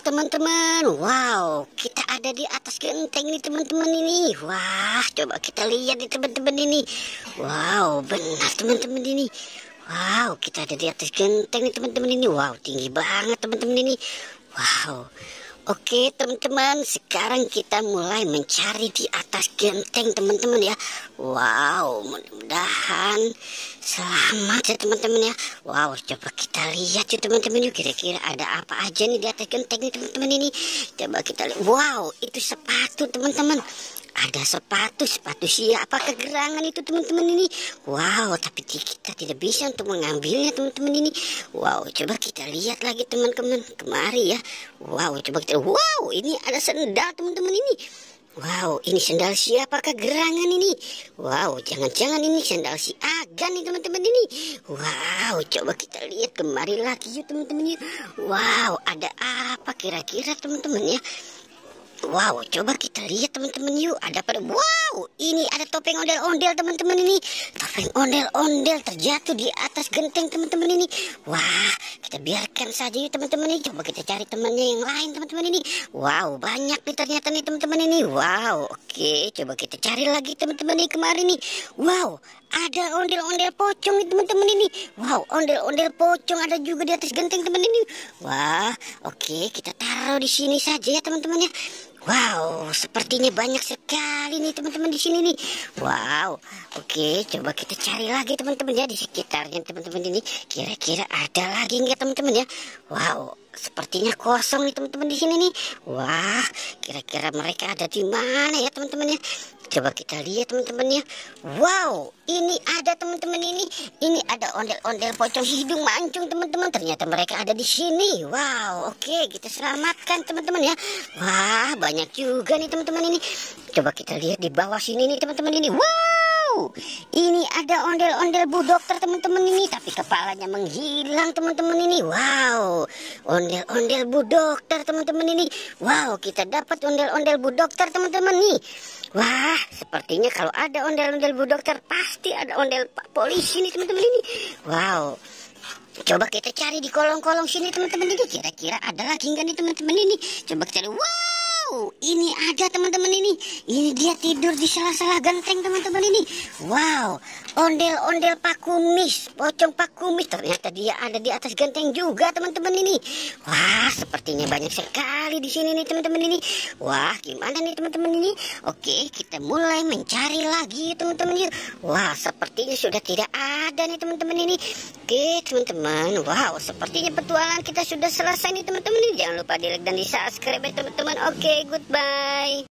teman-teman, wow, kita ada di atas genteng nih teman-teman ini. Wah, coba kita lihat nih teman-teman ini. Wow, benar teman-teman ini. Wow, kita ada di atas genteng nih teman-teman ini. Wow, tinggi banget teman-teman ini. Wow. Oke teman-teman, sekarang kita mulai mencari di atas genteng teman-teman ya. Wow, mudah-mudahan selamat ya teman-teman ya. Wow, coba kita lihat ya teman-teman yuk, kira-kira ada apa aja nih di atas genteng nih teman-teman ini. Coba kita lihat. Wow, itu sepatu teman-teman. Ada sepatu siapa kegerangan itu teman-teman ini. Wow, tapi kita tidak bisa untuk mengambilnya teman-teman ini. Wow, coba kita lihat lagi teman-teman kemari ya. Wow, coba kita. Wow, ini ada sendal teman-teman ini. Wow, ini sendal siapa kegerangan ini. Wow, jangan-jangan ini sendal si Agan nih teman-teman ini. Wow, coba kita lihat kemari lagi yuk teman-teman. Wow, ada apa kira-kira teman-teman ya. Wow, coba kita lihat teman-teman yuk. Ada pada wow, ini ada topeng ondel-ondel teman-teman ini. Topeng ondel-ondel terjatuh di atas genteng teman-teman ini. Wah, kita biarkan saja yuk teman-teman ini. Coba kita cari temannya yang lain teman-teman ini. Wow, banyak nih ternyata nih teman-teman ini. Wow, oke, coba kita cari lagi teman-teman ini kemarin nih. Wow, ada ondel-ondel pocong nih teman-teman ini. Wow, ondel-ondel pocong ada juga di atas genteng teman ini. Wah, oke, kita taruh di sini saja ya teman-teman ya. Wow, sepertinya banyak sekali nih teman-teman di sini nih. Wow, oke, coba kita cari lagi teman-teman ya di sekitarnya teman-teman ini. Kira-kira ada lagi nggak teman-teman ya? Wow, sepertinya kosong nih teman-teman di sini nih. Wah, kira-kira mereka ada di mana ya teman-teman ya? Coba kita lihat teman-teman ya. Wow, ini ada teman-teman ini. Ini ada ondel-ondel pocong hidung mancung teman-teman. Ternyata mereka ada di sini. Wow, oke, kita selamatkan teman-teman ya. Wah, banyak juga nih teman-teman ini. Coba kita lihat di bawah sini nih teman-teman ini. Wow, ini ada ondel-ondel Bu Dokter teman-teman ini. Tapi kepalanya menghilang teman-teman ini. Wow, ondel-ondel Bu Dokter teman-teman ini. Wow, kita dapat ondel-ondel Bu Dokter teman-teman nih. Wah, sepertinya kalau ada ondel-ondel Bu Dokter pasti ada ondel Pak Polisi nih teman-teman ini. Wow, coba kita cari di kolong-kolong sini teman-teman ini. Kira-kira ada lagi nggak nih teman-teman ini? Coba kita cari. Wow, ini ada teman-teman ini. Ini dia tidur di salah-salah genteng teman-teman ini. Wow, ondel-ondel Pak Kumis, pocong Pak Kumis. Ternyata dia ada di atas genteng juga teman-teman ini. Wah, sepertinya banyak sekali di sini nih teman-teman ini. Wah, gimana nih teman-teman ini? Oke, kita mulai mencari lagi teman-teman. Wah, sepertinya sudah tidak ada nih teman-teman ini. Oke teman-teman, wow, sepertinya petualangan kita sudah selesai nih teman-teman ini. Jangan lupa di like dan di subscribe ya teman-teman. Oke, goodbye.